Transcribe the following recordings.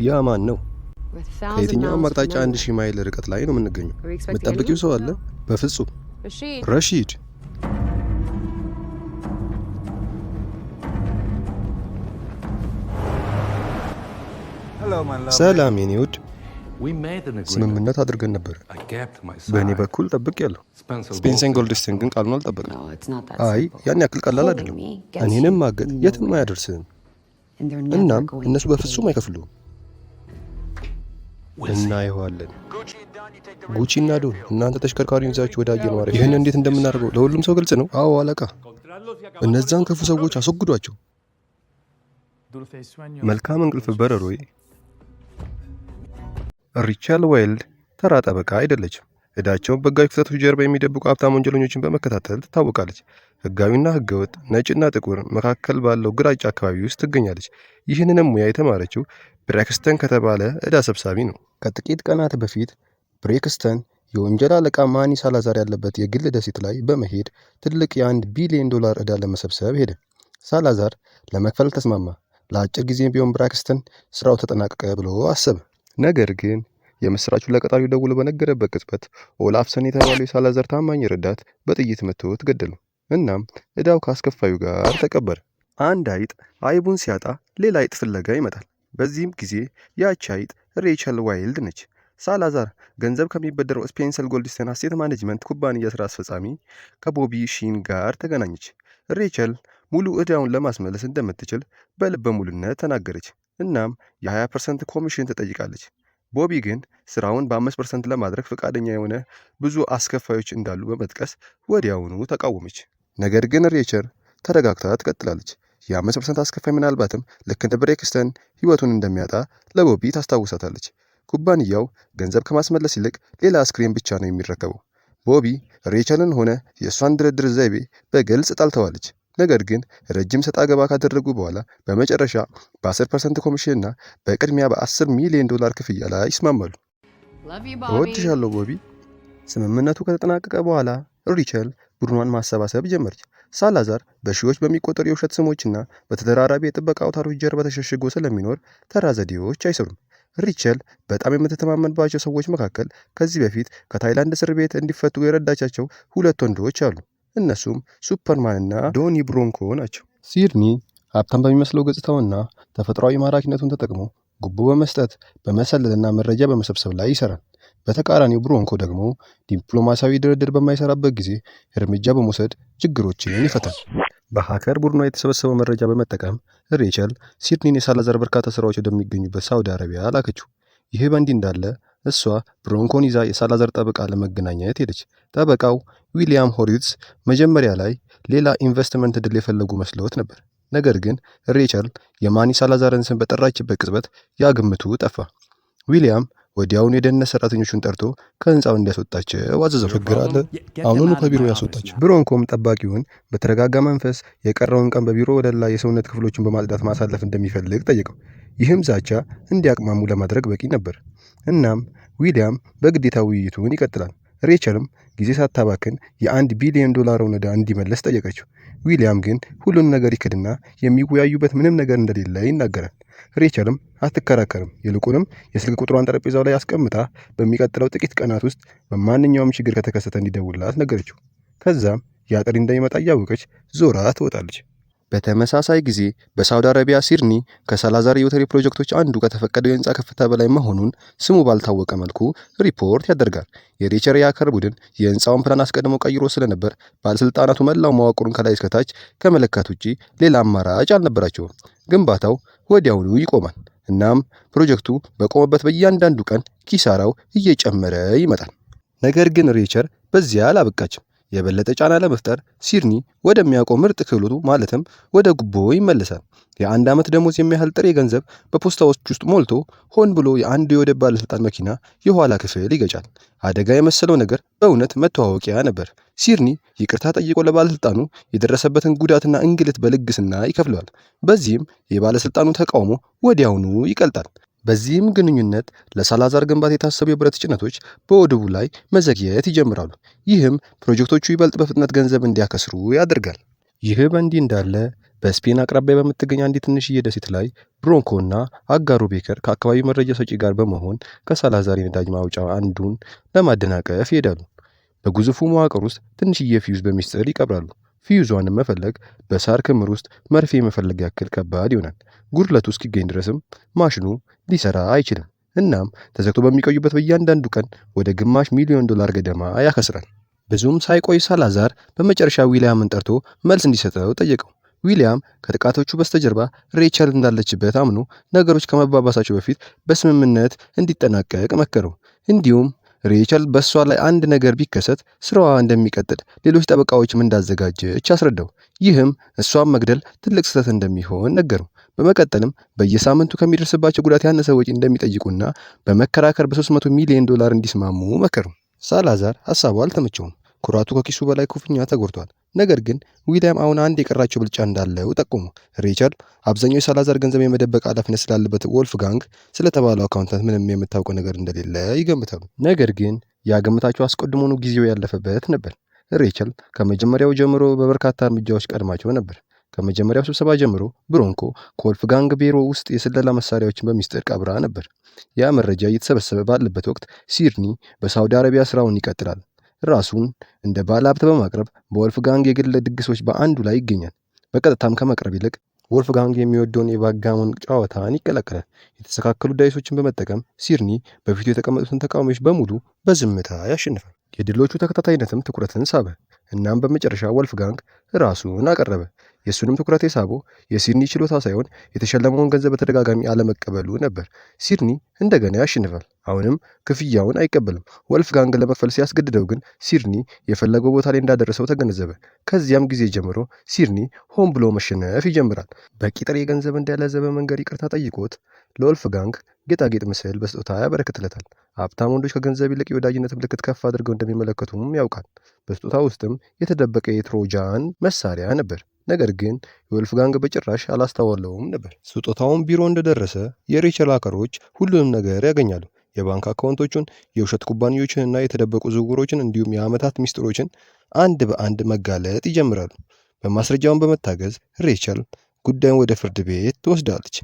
ያ ማን ነው? ከየትኛውም አቅጣጫ 1000 ማይል ርቀት ላይ ነው የምንገኘው። የምትጠብቂው ሰው አለ? በፍጹም። ረሺድ ሰላም የኔ ውድ። ስምምነት አድርገን ነበር። በእኔ በኩል ጠብቄያለሁ። ስፔንሰን ጎልድስትን ግን ቃሉን አልጠበቅም። አይ ያን ያክል ቀላል አይደለም። እኔንም ማገድ የትም አያደርስህም። እናም እነሱ በፍጹም አይከፍሉም። እናየዋለን። ጉቺ እና ዶን እናንተ ተሽከርካሪውን ይዛችሁ ወደ አየር ማረፊያ። ይህን እንዴት እንደምናደርገው ለሁሉም ሰው ግልጽ ነው? አዎ አለቃ። እነዛን ክፉ ሰዎች አስወግዷቸው። መልካም እንቅልፍ በረሮዬ። ሪቸል ዋይልድ ተራ ጠበቃ አይደለችም። ዕዳቸውን በሕጋዊ ክፍተቶች ጀርባ የሚደብቁ ሀብታም ወንጀለኞችን በመከታተል ትታወቃለች። ሕጋዊና ሕገወጥ፣ ነጭና ጥቁር መካከል ባለው ግራጫ አካባቢ ውስጥ ትገኛለች። ይህንንም ሙያ የተማረችው ብሬክስተን ከተባለ ዕዳ ሰብሳቢ ነው። ከጥቂት ቀናት በፊት ብሬክስተን የወንጀል አለቃ ማኒ ሳላዛር ያለበት የግል ደሴት ላይ በመሄድ ትልቅ የ1 ቢሊዮን ዶላር ዕዳ ለመሰብሰብ ሄደ። ሳላዛር ለመክፈል ተስማማ። ለአጭር ጊዜ ቢሆን ብሬክስተን ስራው ተጠናቀቀ ብሎ አሰበ። ነገር ግን የምስራቹን ለቀጣሪው ደውሎ በነገረበት ቅጽበት ኦላፍሰን የተባለው የሳላዛር ታማኝ ረዳት በጥይት መቶት ገደለው። እናም ዕዳው ከአስከፋዩ ጋር ተቀበረ። አንድ አይጥ አይቡን ሲያጣ ሌላ አይጥ ፍለጋ ይመጣል። በዚህም ጊዜ ያቺ አይጥ ሬቸል ዋይልድ ነች። ሳላዛር ገንዘብ ከሚበደረው ስፔንሰን ጎልድስትን አሴት ማኔጅመንት ኩባንያ ስራ አስፈጻሚ ከቦቢ ሺን ጋር ተገናኘች። ሬቸል ሙሉ ዕዳውን ለማስመለስ እንደምትችል በልበ ሙሉነት ተናገረች። እናም የ20% ኮሚሽን ትጠይቃለች። ቦቢ ግን ስራውን በ5% ለማድረግ ፈቃደኛ የሆነ ብዙ አስከፋዮች እንዳሉ በመጥቀስ ወዲያውኑ ተቃወመች። ነገር ግን ሬቸል ተረጋግታ ትቀጥላለች። የ5% አስከፋይ ምናልባትም ልክ እንደ ብሬክስተን ህይወቱን እንደሚያጣ ለቦቢ ታስታውሳታለች። ኩባንያው ገንዘብ ከማስመለስ ይልቅ ሌላ አስክሬን ብቻ ነው የሚረከበው። ቦቢ ሬቸልን ሆነ የእሷን ድርድር ዘይቤ በግልጽ ጠልተዋለች። ነገር ግን ረጅም ሰጣ ገባ ካደረጉ በኋላ በመጨረሻ በ10% ኮሚሽን እና በቅድሚያ በ10 ሚሊዮን ዶላር ክፍያ ላይ ይስማማሉ። እወድሻለሁ ቦቢ። ስምምነቱ ከተጠናቀቀ በኋላ ሬቸል ቡድኗን ማሰባሰብ ጀመረች። ሳላዛር በሺዎች በሚቆጠሩ የውሸት ስሞችና በተደራራቢ የጥበቃ አውታሮች ጀርባ ተሸሽጎ ስለሚኖር ተራ ዘዴዎች አይሰሩም። ሬቸል በጣም የምትተማመንባቸው ሰዎች መካከል ከዚህ በፊት ከታይላንድ እስር ቤት እንዲፈቱ የረዳቻቸው 2 ወንዶች አሉ። እነሱም ሱፐርማንና ዶኒ ብሮንኮ ናቸው። ሲድኒ ሀብታም በሚመስለው ገጽታውና ተፈጥሯዊ ማራኪነቱን ተጠቅሞ ጉቦ በመስጠት በመሰለልና መረጃ በመሰብሰብ ላይ ይሰራል። በተቃራኒው ብሮንኮ ደግሞ ዲፕሎማሲያዊ ድርድር በማይሰራበት ጊዜ እርምጃ በመውሰድ ችግሮችን ይፈታል። በሀከር ቡድኗ የተሰበሰበው መረጃ በመጠቀም ሬቸል ሲድኒን የሳላዛር በርካታ ስራዎች ወደሚገኙበት ሳውዲ አረቢያ ላከችው። ይህ በእንዲህ እንዳለ እሷ ብሮንኮን ይዛ የሳላዛር ጠበቃ ለመገናኘት ሄደች። ጠበቃው ዊሊያም ሆሪትስ መጀመሪያ ላይ ሌላ ኢንቨስትመንት ዕድል የፈለጉ መስሎት ነበር። ነገር ግን ሬቸል የማኒ ሳላዛርን ስም በጠራችበት ቅጽበት ያ ግምቱ ጠፋ። ዊሊያም ወዲያውኑ የደህንነት ሰራተኞቹን ጠርቶ ከህንፃው እንዲያስወጣቸው አዘዘው። ችግር አለ፣ አሁኑኑ ከቢሮ ያስወጣቸው። ብሮንኮም ጠባቂውን በተረጋጋ መንፈስ የቀረውን ቀን በቢሮ ወደላ የሰውነት ክፍሎችን በማጽዳት ማሳለፍ እንደሚፈልግ ጠየቀው። ይህም ዛቻ እንዲያቅማሙ ለማድረግ በቂ ነበር። እናም ዊሊያም በግዴታ ውይይቱን ይቀጥላል። ሬቸልም ጊዜ ሳታባክን የ1 ቢሊዮን ዶላሩን ዕዳ እንዲመለስ ጠየቀችው። ዊሊያም ግን ሁሉን ነገር ይክድና የሚወያዩበት ምንም ነገር እንደሌለ ይናገራል። ሬቸልም አትከራከርም። ይልቁንም የስልክ ቁጥሯን ጠረጴዛው ላይ አስቀምጣ በሚቀጥለው ጥቂት ቀናት ውስጥ በማንኛውም ችግር ከተከሰተ እንዲደውልላት ነገረችው። ከዛም ያ ጥሪ እንደሚመጣ እያወቀች ዞራ ትወጣለች። በተመሳሳይ ጊዜ በሳውዲ አረቢያ ሲድኒ ከሳላዛር የሎተሪ ፕሮጀክቶች አንዱ ከተፈቀደው የህንፃ ከፍታ በላይ መሆኑን ስሙ ባልታወቀ መልኩ ሪፖርት ያደርጋል። የሬቸል የሀከር ቡድን የህንፃውን ፕላን አስቀድሞ ቀይሮ ስለነበር ባለስልጣናቱ መላው መዋቅሩን ከላይ እስከታች ከመለካት ውጪ ሌላ አማራጭ አልነበራቸውም። ግንባታው ወዲያውኑ ይቆማል። እናም ፕሮጀክቱ በቆመበት በእያንዳንዱ ቀን ኪሳራው እየጨመረ ይመጣል። ነገር ግን ሬቸል በዚያ አላበቃችም። የበለጠ ጫና ለመፍጠር ሲድኒ ወደሚያውቀው ምርጥ ክህሎቱ ማለትም ወደ ጉቦ ይመለሳል። የ1 ዓመት ደሞዝ የሚያህል ጥሬ ገንዘብ በፖስታዎች ውስጥ ሞልቶ ሆን ብሎ የአንድ የወደብ ባለስልጣን መኪና የኋላ ክፍል ይገጫል። አደጋ የመሰለው ነገር በእውነት መተዋወቂያ ነበር። ሲድኒ ይቅርታ ጠይቆ ለባለስልጣኑ የደረሰበትን ጉዳትና እንግልት በልግስና ይከፍለዋል። በዚህም የባለስልጣኑ ተቃውሞ ወዲያውኑ ይቀልጣል። በዚህም ግንኙነት ለሳላዛር ግንባታ የታሰቡ የብረት ጭነቶች በወደቡ ላይ መዘግየት ይጀምራሉ። ይህም ፕሮጀክቶቹ ይበልጥ በፍጥነት ገንዘብ እንዲያከስሩ ያደርጋል። ይህ በእንዲህ እንዳለ በስፔን አቅራቢያ በምትገኝ አንዲት ትንሽዬ ደሴት ላይ ብሮንኮና አጋሩ ቤከር ከአካባቢው መረጃ ሰጪ ጋር በመሆን ከሳላዛር የነዳጅ ማውጫ አንዱን ለማደናቀፍ ይሄዳሉ። በግዙፉ መዋቅር ውስጥ ትንሽዬ ፊውዝ በሚስጥር ይቀብራሉ። ፊውዟንም መፈለግ በሳር ክምር ውስጥ መርፌ መፈለግ ያክል ከባድ ይሆናል። ጉድለቱ እስኪገኝ ድረስም ማሽኑ ሊሰራ አይችልም። እናም ተዘግቶ በሚቆዩበት በእያንዳንዱ ቀን ወደ $500,000 ገደማ ያከስራል። ብዙም ሳይቆይ ሳላዛር በመጨረሻ ዊሊያምን ጠርቶ መልስ እንዲሰጠው ጠየቀው። ዊሊያም ከጥቃቶቹ በስተጀርባ ሬቸል እንዳለችበት አምኖ ነገሮች ከመባባሳቸው በፊት በስምምነት እንዲጠናቀቅ መከረው። እንዲሁም ሬቸል በእሷ ላይ አንድ ነገር ቢከሰት ስራዋ እንደሚቀጥል ሌሎች ጠበቃዎችም እንዳዘጋጀች አስረዳው። ይህም እሷን መግደል ትልቅ ስህተት እንደሚሆን ነገረው። በመቀጠልም በየሳምንቱ ከሚደርስባቸው ጉዳት ያነሰ ወጪ እንደሚጠይቁና በመከራከር $300 ሚሊዮን እንዲስማሙ መከረው። ሳላዛር ሀሳቡ አልተመቸውም። ኩራቱ ከኪሱ በላይ ክፉኛ ተጎድቷል። ነገር ግን ዊሊያም አሁን አንድ የቀራቸው ብልጫ እንዳለው ጠቆሙ። ሬቸል አብዛኛው የሳላዛር ገንዘብ የመደበቅ ኃላፊነት ስላለበት ወልፍጋንግ ስለተባለው አካውንታንት ምንም የምታውቀው ነገር እንደሌለ ይገምታሉ። ነገር ግን ያ ግምታቸው አስቀድሞውኑ ጊዜው ያለፈበት ነበር። ሬቸል ከመጀመሪያው ጀምሮ በበርካታ እርምጃዎች ቀድማቸው ነበር። ከመጀመሪያው ስብሰባ ጀምሮ ብሮንኮ ከወልፍጋንግ ቢሮ ውስጥ የስለላ መሳሪያዎችን በሚስጥር ቀብራ ነበር። ያ መረጃ እየተሰበሰበ ባለበት ወቅት ሲድኒ በሳውዲ አረቢያ ስራውን ይቀጥላል። ራሱን እንደ ባለሀብት በማቅረብ በወልፍጋንግ የግል ድግሶች በአንዱ ላይ ይገኛል። በቀጥታም ከመቅረብ ይልቅ ወልፍጋንግ የሚወደውን የባክጋሞን ጨዋታን ይቀላቀላል። የተስተካከሉ ዳይሶችን በመጠቀም ሲድኒ በፊቱ የተቀመጡትን ተቃዋሚዎች በሙሉ በዝምታ ያሸንፋል። የድሎቹ ተከታታይነትም ትኩረትን ሳበ። እናም በመጨረሻ ወልፍጋንግ ራሱን አቀረበ። የእሱንም ትኩረት የሳበው የሲድኒ ችሎታ ሳይሆን የተሸለመውን ገንዘብ በተደጋጋሚ አለመቀበሉ ነበር። ሲድኒ እንደገና ያሸንፋል። አሁንም ክፍያውን አይቀበልም። ወልፍጋንግ ለመክፈል ሲያስገድደው ግን ሲድኒ የፈለገው ቦታ ላይ እንዳደረሰው ተገነዘበ። ከዚያም ጊዜ ጀምሮ ሲድኒ ሆን ብሎ መሸነፍ ይጀምራል። በቂ ጥሬ ገንዘብ እንደያዘ በመንገድ ይቅርታ ጠይቆት ለወልፍጋንግ ጌጣጌጥ ምስል በስጦታ ያበረክትለታል። ሀብታም ወንዶች ከገንዘብ ይልቅ የወዳጅነት ምልክት ከፍ አድርገው እንደሚመለከቱም ያውቃል። በስጦታ ውስጥም የተደበቀ የትሮጃን መሳሪያ ነበር። ነገር ግን የወልፍጋንግ በጭራሽ አላስተዋለውም ነበር። ስጦታውን ቢሮ እንደደረሰ የሬቸል ሃከሮች ሁሉንም ነገር ያገኛሉ። የባንክ አካውንቶቹን፣ የውሸት ኩባንያዎችን እና የተደበቁ ዝውውሮችን እንዲሁም የዓመታት ሚስጥሮችን አንድ በአንድ መጋለጥ ይጀምራሉ። በማስረጃውን በመታገዝ ሬቸል ጉዳዩን ወደ ፍርድ ቤት ትወስዳለች።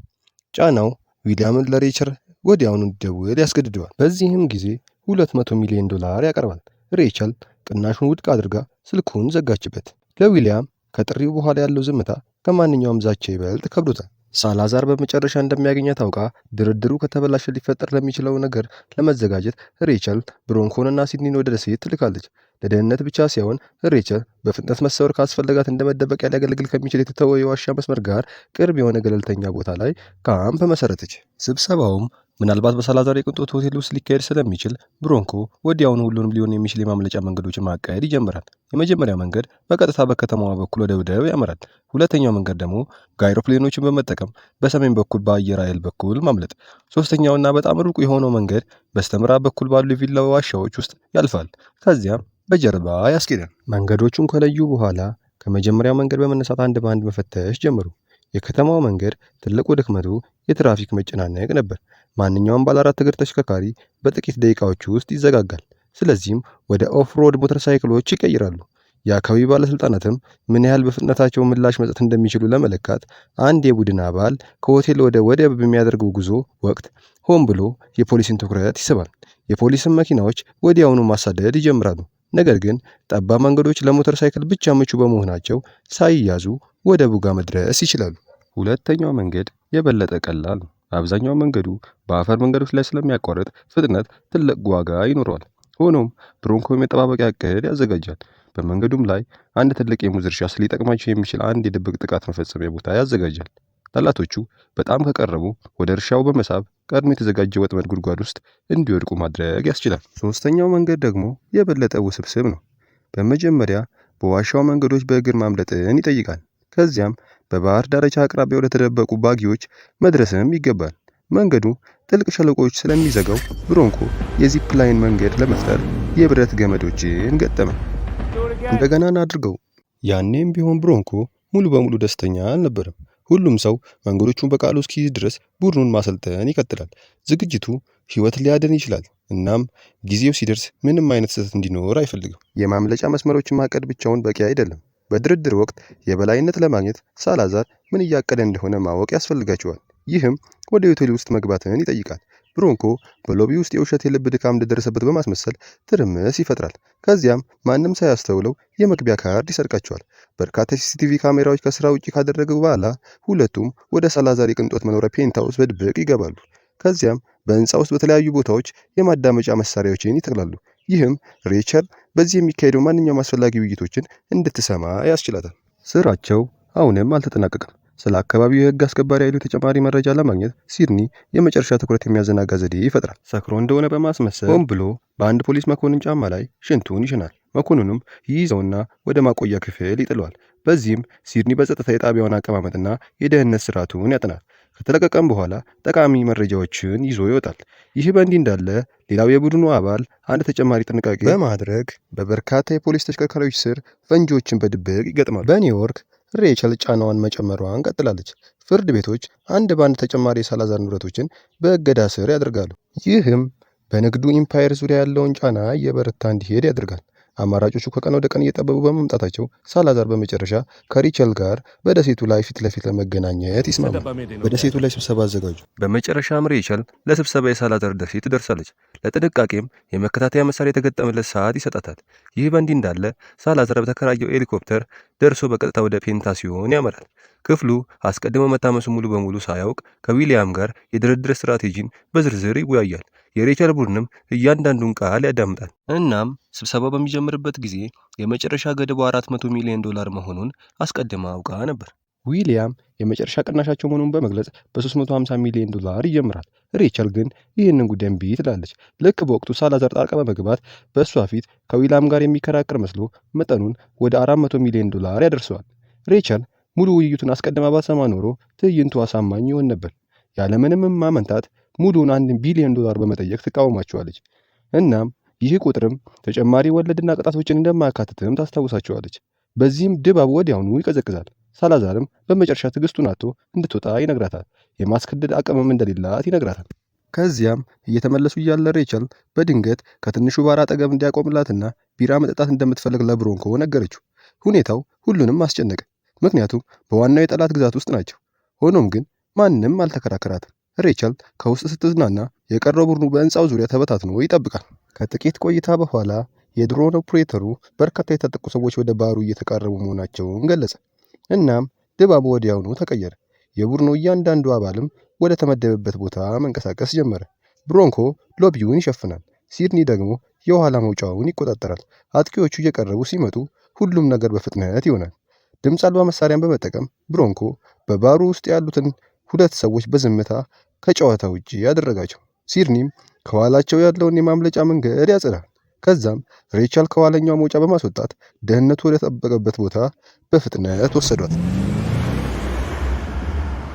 ጫናው ዊሊያምን ለሬቸል ወዲያውኑ እንዲደውል ያስገድደዋል። በዚህም ጊዜ $200 ሚሊዮን ያቀርባል። ሬቸል ቅናሹን ውድቅ አድርጋ ስልኩን ዘጋችበት። ለዊሊያም ከጥሪው በኋላ ያለው ዝምታ ከማንኛውም ዛቻ ይበልጥ ከብዶታል። ሳላዛር በመጨረሻ እንደሚያገኛት አውቃ ድርድሩ ከተበላሸ ሊፈጠር ለሚችለው ነገር ለመዘጋጀት ሬቸል ብሮንኮንና ሲድኒን ወደ ደሴት ትልካለች። ለደህንነት ብቻ ሳይሆን ሬቸል በፍጥነት መሰወር ካስፈለጋት እንደ መደበቂያ ሊያገለግል ከሚችል የተተወ የዋሻ መስመር ጋር ቅርብ የሆነ ገለልተኛ ቦታ ላይ ካምፕ መሰረተች። ስብሰባውም ምናልባት በሳላዛር የቅንጦት ሆቴል ውስጥ ሊካሄድ ስለሚችል ብሮንኮ ወዲያውኑ ሁሉንም ሊሆን የሚችል የማምለጫ መንገዶችን ማካሄድ ይጀምራል። የመጀመሪያው መንገድ በቀጥታ በከተማዋ በኩል ወደ ወደብ ያመራል። ሁለተኛው መንገድ ደግሞ ጋይሮፕሌኖችን በመጠቀም በሰሜን በኩል በአየር ኃይል በኩል ማምለጥ። ሶስተኛውና በጣም ሩቅ የሆነው መንገድ በስተምዕራብ በኩል ባሉ የቪላ ዋሻዎች ውስጥ ያልፋል። ከዚያም በጀርባ ያስኬዳል። መንገዶቹን ከለዩ በኋላ ከመጀመሪያው መንገድ በመነሳት አንድ በአንድ መፈተሽ ጀመሩ። የከተማው መንገድ ትልቁ ድክመቱ የትራፊክ መጨናነቅ ነበር። ማንኛውም ባለ አራት እግር ተሽከርካሪ በጥቂት ደቂቃዎች ውስጥ ይዘጋጋል። ስለዚህም ወደ ኦፍ-ሮድ ሞተር ሳይክሎች ይቀይራሉ። የአካባቢ ባለስልጣናትም ምን ያህል በፍጥነታቸው ምላሽ መስጠት እንደሚችሉ ለመለካት አንድ የቡድን አባል ከሆቴል ወደ ወደብ በሚያደርገው ጉዞ ወቅት ሆን ብሎ የፖሊስን ትኩረት ይስባል። የፖሊስን መኪናዎች ወዲያውኑ ማሳደድ ይጀምራሉ። ነገር ግን ጠባብ መንገዶች ለሞተር ሳይክል ብቻ ምቹ በመሆናቸው ሳይያዙ ወደቡ ጋር መድረስ ይችላሉ። ሁለተኛው መንገድ የበለጠ ቀላል ነው። አብዛኛው መንገዱ በአፈር መንገዶች ላይ ስለሚያቋርጥ ፍጥነት ትልቅ ዋጋ ይኖረዋል። ሆኖም ብሮንኮ የመጠባበቂያ እቅድ ያዘጋጃል። በመንገዱም ላይ አንድ ትልቅ የሙዝ እርሻ ሊጠቅማቸው የሚችል አንድ የድብቅ ጥቃት መፈጸሚያ ቦታ ያዘጋጃል። ጠላቶቹ በጣም ከቀረቡ ወደ እርሻው በመሳብ ቀድሞ የተዘጋጀ ወጥመድ ጉድጓድ ውስጥ እንዲወድቁ ማድረግ ያስችላል። ሶስተኛው መንገድ ደግሞ የበለጠ ውስብስብ ነው። በመጀመሪያ በዋሻው መንገዶች በእግር ማምለጥን ይጠይቃል። ከዚያም በባህር ዳርቻ አቅራቢያ ወደ ተደበቁ ባጊዎች መድረስም ይገባል። መንገዱ ጥልቅ ሸለቆዎች ስለሚዘጋው ብሮንኮ የዚፕ ላይን መንገድ ለመፍጠር የብረት ገመዶችን ገጠመ። እንደገና አድርገው። ያኔም ቢሆን ብሮንኮ ሙሉ በሙሉ ደስተኛ አልነበረም። ሁሉም ሰው መንገዶቹን በቃሉ እስኪይዝ ድረስ ቡድኑን ማሰልጠን ይቀጥላል። ዝግጅቱ ሕይወት ሊያድን ይችላል። እናም ጊዜው ሲደርስ ምንም አይነት ስህተት እንዲኖር አይፈልግም። የማምለጫ መስመሮችን ማቀድ ብቻውን በቂ አይደለም። በድርድር ወቅት የበላይነት ለማግኘት ሳላዛር ምን እያቀደ እንደሆነ ማወቅ ያስፈልጋቸዋል። ይህም ወደ ሆቴል ውስጥ መግባትን ይጠይቃል። ብሮንኮ በሎቢ ውስጥ የውሸት የልብ ድካም እንደደረሰበት በማስመሰል ትርምስ ይፈጥራል። ከዚያም ማንም ሳያስተውለው የመግቢያ ካርድ ይሰርቃቸዋል። በርካታ የሲሲቲቪ ካሜራዎች ከስራ ውጭ ካደረገ በኋላ ሁለቱም ወደ ሳላዛር የቅንጦት መኖሪያ ፔንታውስ በድብቅ ይገባሉ። ከዚያም በህንፃ ውስጥ በተለያዩ ቦታዎች የማዳመጫ መሳሪያዎችን ይተክላሉ። ይህም ሬቸል በዚህ የሚካሄደው ማንኛውም አስፈላጊ ውይይቶችን እንድትሰማ ያስችላታል። ስራቸው አሁንም አልተጠናቀቀም። ስለ አካባቢው የህግ አስከባሪ ኃይሉ ተጨማሪ መረጃ ለማግኘት ሲድኒ የመጨረሻ ትኩረት የሚያዘናጋ ዘዴ ይፈጥራል። ሰክሮ እንደሆነ በማስመሰል ሆን ብሎ በአንድ ፖሊስ መኮንን ጫማ ላይ ሽንቱን ይሽናል። መኮንኑም ይይዘውና ወደ ማቆያ ክፍል ይጥለዋል። በዚህም ሲድኒ በጸጥታ የጣቢያውን አቀማመጥና የደህንነት ስርዓቱን ያጠናል። ከተለቀቀም በኋላ ጠቃሚ መረጃዎችን ይዞ ይወጣል። ይህ በእንዲህ እንዳለ ሌላው የቡድኑ አባል አንድ ተጨማሪ ጥንቃቄ በማድረግ በበርካታ የፖሊስ ተሽከርካሪዎች ስር ፈንጂዎችን በድብቅ ይገጥማሉ። በኒውዮርክ ሬቸል ጫናዋን መጨመሯን ቀጥላለች። ፍርድ ቤቶች አንድ በአንድ ተጨማሪ የሳላዛር ንብረቶችን በእገዳ ስር ያደርጋሉ። ይህም በንግዱ ኢምፓየር ዙሪያ ያለውን ጫና እየበረታ እንዲሄድ ያደርጋል። አማራጮቹ ከቀን ወደ ቀን እየጠበቡ በመምጣታቸው ሳላዛር በመጨረሻ ከሪቸል ጋር በደሴቱ ላይ ፊት ለፊት ለመገናኘት ይስማማል። በደሴቱ ላይ ስብሰባ አዘጋጁ። በመጨረሻም ሬቸል ለስብሰባ የሳላዛር ደሴት ትደርሳለች። ለጥንቃቄም የመከታተያ መሳሪያ የተገጠመለት ሰዓት ይሰጣታል። ይህ በእንዲህ እንዳለ ሳላዛር በተከራየው ሄሊኮፕተር ደርሶ በቀጥታ ወደ ፔንታሲዮን ያመራል። ክፍሉ አስቀድሞ መታመሱ ሙሉ በሙሉ ሳያውቅ ከዊሊያም ጋር የድርድር ስትራቴጂን በዝርዝር ይወያያል። የሬቸል ቡድንም እያንዳንዱን ቃል ያዳምጣል። እናም ስብሰባው በሚጀምርበት ጊዜ የመጨረሻ ገደቡ $400 ሚሊዮን መሆኑን አስቀድማ አውቃ ነበር። ዊሊያም የመጨረሻ ቅናሻቸው መሆኑን በመግለጽ በ$350 ሚሊዮን ይጀምራል። ሬቸል ግን ይህንን ጉዳይ እምቢ ትላለች። ልክ በወቅቱ ሳላዛር ጣልቃ በመግባት በእሷ ፊት ከዊሊያም ጋር የሚከራከር መስሎ መጠኑን ወደ $400 ሚሊዮን ያደርሰዋል። ሬቸል ሙሉ ውይይቱን አስቀድማ ባሰማ ኖሮ ትዕይንቱ አሳማኝ ይሆን ነበር። ያለምንም ማመንታት ሙሉውን $1 ቢሊዮን በመጠየቅ ትቃወማቸዋለች። እናም ይህ ቁጥርም ተጨማሪ ወለድና ቅጣቶችን እንደማያካትትም ታስታውሳቸዋለች። በዚህም ድባብ ወዲያውኑ ይቀዘቅዛል። ሳላዛርም በመጨረሻ ትዕግስቱን አጥቶ እንድትወጣ ይነግራታል። የማስከደድ አቅምም እንደሌላት ይነግራታል። ከዚያም እየተመለሱ እያለ ሬቸል በድንገት ከትንሹ ባር አጠገብ እንዲያቆምላትና ቢራ መጠጣት እንደምትፈልግ ለብሮንኮ ነገረችው። ሁኔታው ሁሉንም አስጨነቀ፣ ምክንያቱም በዋናው የጠላት ግዛት ውስጥ ናቸው። ሆኖም ግን ማንም አልተከራከራትም። ሬቸል ከውስጥ ስትዝናና የቀረው ቡድኑ በህንፃው ዙሪያ ተበታትኖ ይጠብቃል። ከጥቂት ቆይታ በኋላ የድሮን ኦፕሬተሩ በርካታ የታጠቁ ሰዎች ወደ ባሩ እየተቃረቡ መሆናቸውን ገለጸ። እናም ድባቡ ወዲያውኑ ተቀየረ። የቡድኑ እያንዳንዱ አባልም ወደ ተመደበበት ቦታ መንቀሳቀስ ጀመረ። ብሮንኮ ሎቢውን ይሸፍናል። ሲድኒ ደግሞ የኋላ መውጫውን ይቆጣጠራል። አጥቂዎቹ እየቀረቡ ሲመጡ ሁሉም ነገር በፍጥነት ይሆናል። ድምፅ አልባ መሳሪያን በመጠቀም ብሮንኮ በባሩ ውስጥ ያሉትን ሁለት ሰዎች በዝምታ ከጨዋታ ውጪ ያደረጋቸው። ሲድኒም ከኋላቸው ያለውን የማምለጫ መንገድ ያጸዳል። ከዛም ሬቸል ከኋለኛው መውጫ በማስወጣት ደህንነቱ ወደ ተጠበቀበት ቦታ በፍጥነት ወሰዷት።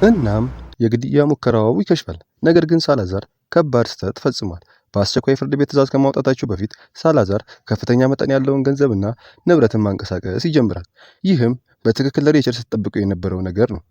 እናም የግድያ ሙከራው ይከሽፋል። ነገር ግን ሳላዛር ከባድ ስህተት ፈጽሟል። በአስቸኳይ ፍርድ ቤት ትዕዛዝ ከማውጣታቸው በፊት ሳላዛር ከፍተኛ መጠን ያለውን ገንዘብና ንብረትን ማንቀሳቀስ ይጀምራል። ይህም በትክክል ለሬቸል ስትጠብቀው የነበረው ነገር ነው።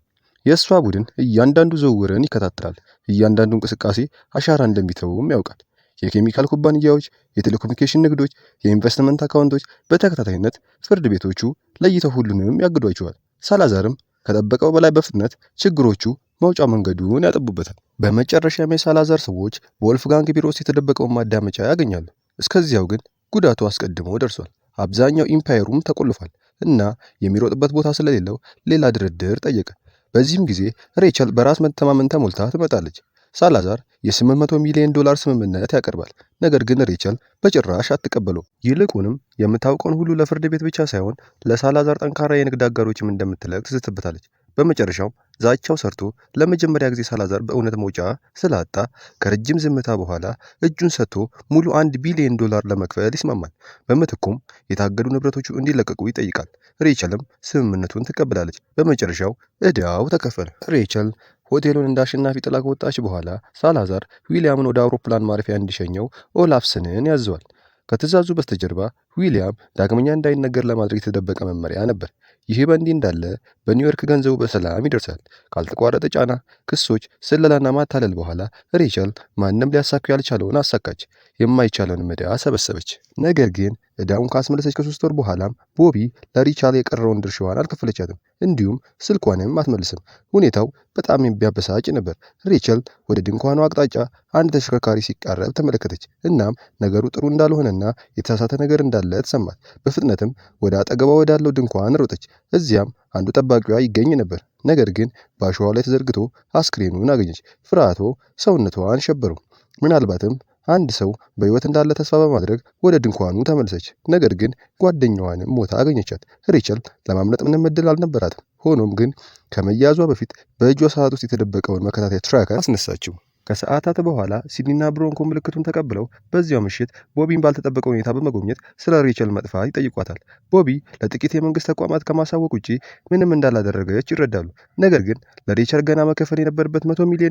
የእሷ ቡድን እያንዳንዱ ዝውውርን ይከታተላል። እያንዳንዱ እንቅስቃሴ አሻራ እንደሚተውም ያውቃል። የኬሚካል ኩባንያዎች፣ የቴሌኮሙኒኬሽን ንግዶች፣ የኢንቨስትመንት አካውንቶች በተከታታይነት ፍርድ ቤቶቹ ለይተው ሁሉንም ያግዷቸዋል። ሳላዛርም ከጠበቀው በላይ በፍጥነት ችግሮቹ መውጫ መንገዱን ያጠቡበታል። በመጨረሻም የሳላዛር ሰዎች በወልፍጋንግ ቢሮ ውስጥ የተደበቀውን ማዳመጫ ያገኛሉ። እስከዚያው ግን ጉዳቱ አስቀድሞ ደርሷል። አብዛኛው ኢምፓየሩም ተቆልፏል እና የሚሮጥበት ቦታ ስለሌለው ሌላ ድርድር ጠየቀ። በዚህም ጊዜ ሬቸል በራስ መተማመን ተሞልታ ትመጣለች። ሳላዛር የ$800 ሚሊዮን ስምምነት ያቀርባል። ነገር ግን ሬቸል በጭራሽ አትቀበለው። ይልቁንም የምታውቀውን ሁሉ ለፍርድ ቤት ብቻ ሳይሆን ለሳላዛር ጠንካራ የንግድ አጋሮችም እንደምትለቅ ትዝትበታለች። በመጨረሻው ዛቻው ሰርቶ ለመጀመሪያ ጊዜ ሳላዛር በእውነት መውጫ ስላጣ ከረጅም ዝምታ በኋላ እጁን ሰጥቶ ሙሉ $1 ቢሊዮን ለመክፈል ይስማማል። በምትኩም የታገዱ ንብረቶቹ እንዲለቀቁ ይጠይቃል። ሬቸልም ስምምነቱን ትቀበላለች። በመጨረሻው ዕዳው ተከፈለ። ሬቸል ሆቴሉን እንደ አሸናፊ ጥላ ከወጣች በኋላ ሳላዛር ዊሊያምን ወደ አውሮፕላን ማረፊያ እንዲሸኘው ኦላፍሰንን ያዘዋል። ከትዕዛዙ በስተጀርባ ዊሊያም ዳግመኛ እንዳይነገር ለማድረግ የተደበቀ መመሪያ ነበር። ይህ በእንዲህ እንዳለ በኒውዮርክ ገንዘቡ በሰላም ይደርሳል። ካልተቋረጠ ጫና፣ ክሶች፣ ስለላና ማታለል በኋላ ሬቸል ማንም ሊያሳኩ ያልቻለውን አሳካች። የማይቻለውን ዕዳ ሰበሰበች። ነገር ግን ዕዳውን ካስመለሰች ከ3 ወር በኋላም ቦቢ ለሪቻል የቀረውን ድርሻዋን አልከፈለቻትም፣ እንዲሁም ስልኳንም አትመልስም። ሁኔታው በጣም የሚያበሳጭ ነበር። ሬቸል ወደ ድንኳኗ አቅጣጫ አንድ ተሽከርካሪ ሲቃረብ ተመለከተች። እናም ነገሩ ጥሩ እንዳልሆነና የተሳሳተ ነገር እንዳለ ተሰማት። በፍጥነትም ወደ አጠገቧ ወዳለው ድንኳን ሮጠች። እዚያም አንዱ ጠባቂዋ ይገኝ ነበር። ነገር ግን በአሸዋው ላይ ተዘርግቶ አስክሬኑን አገኘች። ፍርሃቷ ሰውነቷን ሸበረው። ምናልባትም አንድ ሰው በሕይወት እንዳለ ተስፋ በማድረግ ወደ ድንኳኑ ተመለሰች። ነገር ግን ጓደኛዋንም ሞታ አገኘቻት። ሬቸል ለማምለጥ ምንም እድል አልነበራትም። ሆኖም ግን ከመያዟ በፊት በእጇ ሰዓት ውስጥ የተደበቀውን መከታተያ ትራከር አስነሳችው። ከሰዓታት በኋላ ሲድኒና ብሮንኮ ምልክቱን ተቀብለው በዚያው ምሽት ቦቢን ባልተጠበቀ ሁኔታ በመጎብኘት ስለ ሬቸል መጥፋት ይጠይቋታል። ቦቢ ለጥቂት የመንግስት ተቋማት ከማሳወቅ ውጪ ምንም እንዳላደረገች ይረዳሉ። ነገር ግን ለሬቸል ገና መከፈል የነበረበት $100 ሚሊዮን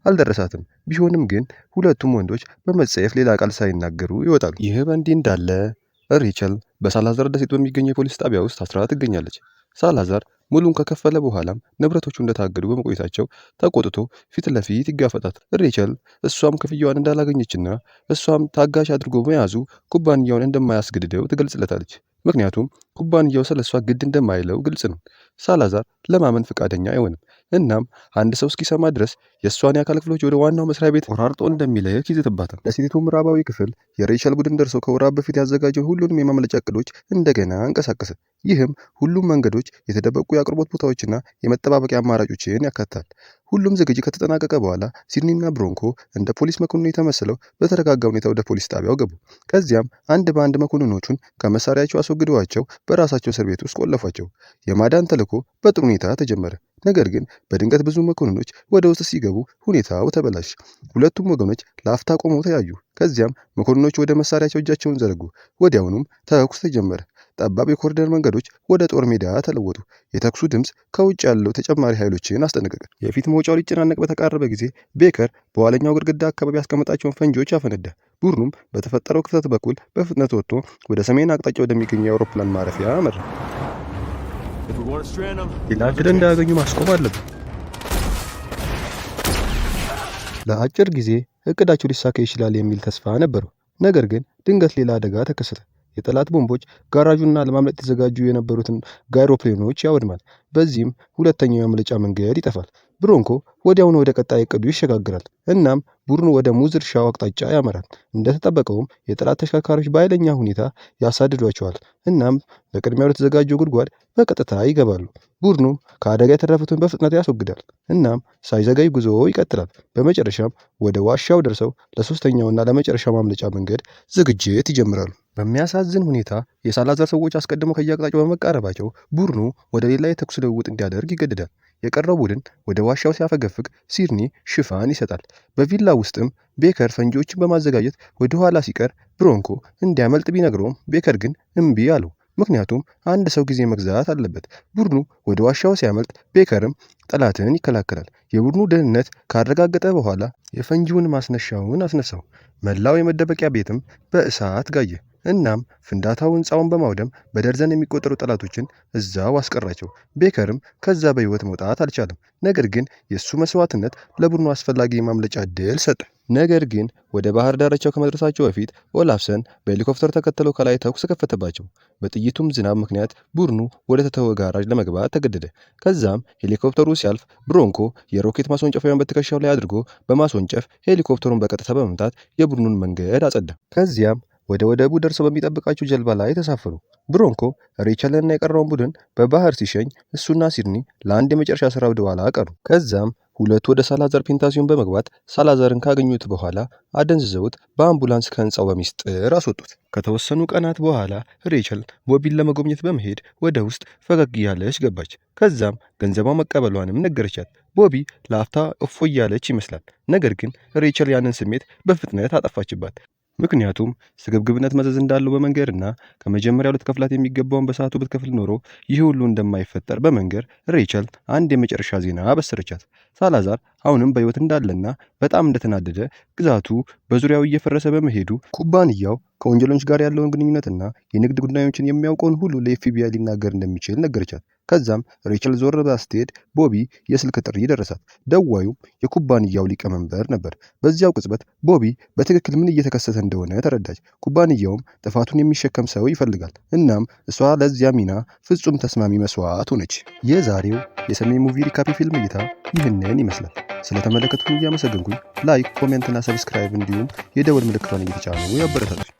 አልደረሳትም። ቢሆንም ግን ሁለቱም ወንዶች በመጸየፍ ሌላ ቃል ሳይናገሩ ይወጣሉ። ይህ በእንዲህ እንዳለ ሬቸል በሳላዛር ደሴት በሚገኘው የፖሊስ ጣቢያ ውስጥ ታስራ ትገኛለች። ሳላዛር ሙሉን ከከፈለ በኋላም ንብረቶቹ እንደታገዱ በመቆየታቸው ተቆጥቶ ፊት ለፊት ይጋፈጣት። ሬቸል እሷም ክፍያዋን እንዳላገኘችና እሷም ታጋሽ አድርጎ መያዙ ኩባንያውን እንደማያስገድደው ትገልጽለታለች። ምክንያቱም ኩባንያው ስለ እሷ ግድ እንደማይለው ግልጽ ነው። ሳላዛር ለማመን ፈቃደኛ አይሆንም። እናም አንድ ሰው እስኪሰማ ድረስ የእሷን የአካል ክፍሎች ወደ ዋናው መስሪያ ቤት ቆራርጦ እንደሚልክ ይዝትባታል። ለሴቲቱ ምዕራባዊ ክፍል የሬቸል ቡድን ደርሶ ከወራት በፊት ያዘጋጀው ሁሉንም የማምለጫ እቅዶች እንደገና እንቀሳቀሰ። ይህም ሁሉም መንገዶች፣ የተደበቁ የአቅርቦት ቦታዎችና የመጠባበቂያ አማራጮችን ያካትታል። ሁሉም ዝግጅት ከተጠናቀቀ በኋላ ሲድኒና ብሮንኮ እንደ ፖሊስ መኮንኑ የተመሰለው በተረጋጋ ሁኔታ ወደ ፖሊስ ጣቢያው ገቡ። ከዚያም አንድ በአንድ መኮንኖቹን ከመሳሪያቸው አስወግደዋቸው በራሳቸው እስር ቤት ውስጥ ቆለፏቸው። የማዳን ተልዕኮ በጥሩ ሁኔታ ተጀመረ። ነገር ግን በድንገት ብዙ መኮንኖች ወደ ውስጥ ሲገቡ ሁኔታው ተበላሽ። ሁለቱም ወገኖች ለአፍታ ቆመው ተያዩ። ከዚያም መኮንኖች ወደ መሳሪያቸው እጃቸውን ዘረጉ። ወዲያውኑም ተኩስ ተጀመረ። ጠባብ የኮሪደር መንገዶች ወደ ጦር ሜዳ ተለወጡ። የተኩሱ ድምፅ ከውጭ ያለው ተጨማሪ ኃይሎችን አስጠነቀቀ። የፊት መውጫው ሊጨናነቅ በተቃረበ ጊዜ ቤከር በኋለኛው ግድግዳ አካባቢ ያስቀመጣቸውን ፈንጂዎች አፈነዳ። ቡድኑም በተፈጠረው ክፍተት በኩል በፍጥነት ወጥቶ ወደ ሰሜን አቅጣጫ ወደሚገኘው የአውሮፕላን ማረፊያ አመራ። ሌላ ዕድል እንዳያገኙ ማስቆም አለብን። ለአጭር ጊዜ እቅዳቸው ሊሳካ ይችላል የሚል ተስፋ ነበረው። ነገር ግን ድንገት ሌላ አደጋ ተከሰተ። የጠላት ቦምቦች ጋራዡና ለማምለጥ የተዘጋጁ የነበሩትን ጋይሮፕሌኖች ያወድማል። በዚህም ሁለተኛው የማምለጫ መንገድ ይጠፋል። ብሮንኮ ወዲያውኑ ወደ ቀጣይ እቅዱ ይሸጋግራል። እናም ቡድኑ ወደ ሙዝ እርሻው አቅጣጫ ያመራል። እንደተጠበቀውም የጠላት ተሽከርካሪዎች በኃይለኛ ሁኔታ ያሳድዷቸዋል። እናም በቅድሚያ ወደ ተዘጋጀው ጉድጓድ በቀጥታ ይገባሉ። ቡድኑም ከአደጋ የተረፉትን በፍጥነት ያስወግዳል። እናም ሳይዘገይ ጉዞ ይቀጥላል። በመጨረሻም ወደ ዋሻው ደርሰው ለሶስተኛውና ለመጨረሻ ማምለጫ መንገድ ዝግጅት ይጀምራሉ። በሚያሳዝን ሁኔታ የሳላዛር ሰዎች አስቀድመው ከየአቅጣጫው በመቃረባቸው ቡድኑ ወደ ሌላ የተኩስ ልውውጥ እንዲያደርግ ይገደዳል። የቀረው ቡድን ወደ ዋሻው ሲያፈገፍግ ሲድኒ ሽፋን ይሰጣል። በቪላ ውስጥም ቤከር ፈንጂዎችን በማዘጋጀት ወደ ኋላ ሲቀር ብሮንኮ እንዲያመልጥ ቢነግረውም ቤከር ግን እምቢ አለው። ምክንያቱም አንድ ሰው ጊዜ መግዛት አለበት። ቡድኑ ወደ ዋሻው ሲያመልጥ ቤከርም ጠላትን ይከላከላል። የቡድኑ ደህንነት ካረጋገጠ በኋላ የፈንጂውን ማስነሻውን አስነሳው። መላው የመደበቂያ ቤትም በእሳት ጋየ። እናም ፍንዳታው ሕንፃውን በማውደም በደርዘን የሚቆጠሩ ጠላቶችን እዛው አስቀራቸው። ቤከርም ከዛ በሕይወት መውጣት አልቻለም። ነገር ግን የእሱ መስዋዕትነት ለቡድኑ አስፈላጊ የማምለጫ ዕድል ሰጠ። ነገር ግን ወደ ባህር ዳርቻው ከመድረሳቸው በፊት ኦላፍሰን በሄሊኮፕተር ተከትለው ከላይ ተኩስ ከፈተባቸው። በጥይቱም ዝናብ ምክንያት ቡድኑ ወደ ተተወ ጋራዥ ለመግባት ተገደደ። ከዛም ሄሊኮፕተሩ ሲያልፍ ብሮንኮ የሮኬት ማስወንጨፊያውን በትከሻው ላይ አድርጎ በማስወንጨፍ ሄሊኮፕተሩን በቀጥታ በመምታት የቡድኑን መንገድ አጸዳ። ከዚያም ወደ ወደቡ ደርሰው በሚጠብቃቸው ጀልባ ላይ ተሳፈሩ። ብሮንኮ ሬቸልና የቀረውን ቡድን በባህር ሲሸኝ እሱና ሲድኒ ለአንድ የመጨረሻ ስራ ወደ ኋላ ቀሩ። ከዛም ሁለቱ ወደ ሳላዛር ፔንታሲዮን በመግባት ሳላዛርን ካገኙት በኋላ አደንዝዘውት በአምቡላንስ ከህንፃው በሚስጥር አስወጡት። ከተወሰኑ ቀናት በኋላ ሬቸል ቦቢን ለመጎብኘት በመሄድ ወደ ውስጥ ፈገግ እያለች ገባች። ከዛም ገንዘቧ መቀበሏንም ነገረቻት። ቦቢ ለአፍታ እፎ እያለች ይመስላል። ነገር ግን ሬቸል ያንን ስሜት በፍጥነት አጠፋችባት። ምክንያቱም ስግብግብነት መዘዝ እንዳለው በመንገርና ከመጀመሪያው ልትከፍላት የሚገባውን በሰዓቱ ብትከፍል ኖሮ ይህ ሁሉ እንደማይፈጠር በመንገር ሬቸል አንድ የመጨረሻ ዜና አበሰረቻት። ሳላዛር አሁንም በሕይወት እንዳለና በጣም እንደተናደደ፣ ግዛቱ በዙሪያው እየፈረሰ በመሄዱ ኩባንያው ከወንጀለኞች ጋር ያለውን ግንኙነትና የንግድ ጉዳዮችን የሚያውቀውን ሁሉ ለኤፍቢአይ ሊናገር እንደሚችል ነገረቻት። ከዛም ሬቸል ዞር ብላ ስትሄድ ቦቢ የስልክ ጥሪ ደረሳት። ደዋዩም የኩባንያው ሊቀመንበር ነበር። በዚያው ቅጽበት ቦቢ በትክክል ምን እየተከሰተ እንደሆነ ተረዳች። ኩባንያውም ጥፋቱን የሚሸከም ሰው ይፈልጋል። እናም እሷ ለዚያ ሚና ፍጹም ተስማሚ መስዋዕት ሆነች። የዛሬው የሰሜን ሙቪ ሪካፕ ፊልም እይታ ይህንን ይመስላል። ስለተመለከቱኝ እያመሰገንኩኝ ላይክ፣ ኮሜንት እና ሰብስክራይብ እንዲሁም የደወል ምልክቷን እየተጫኑ ያበረታቱኝ።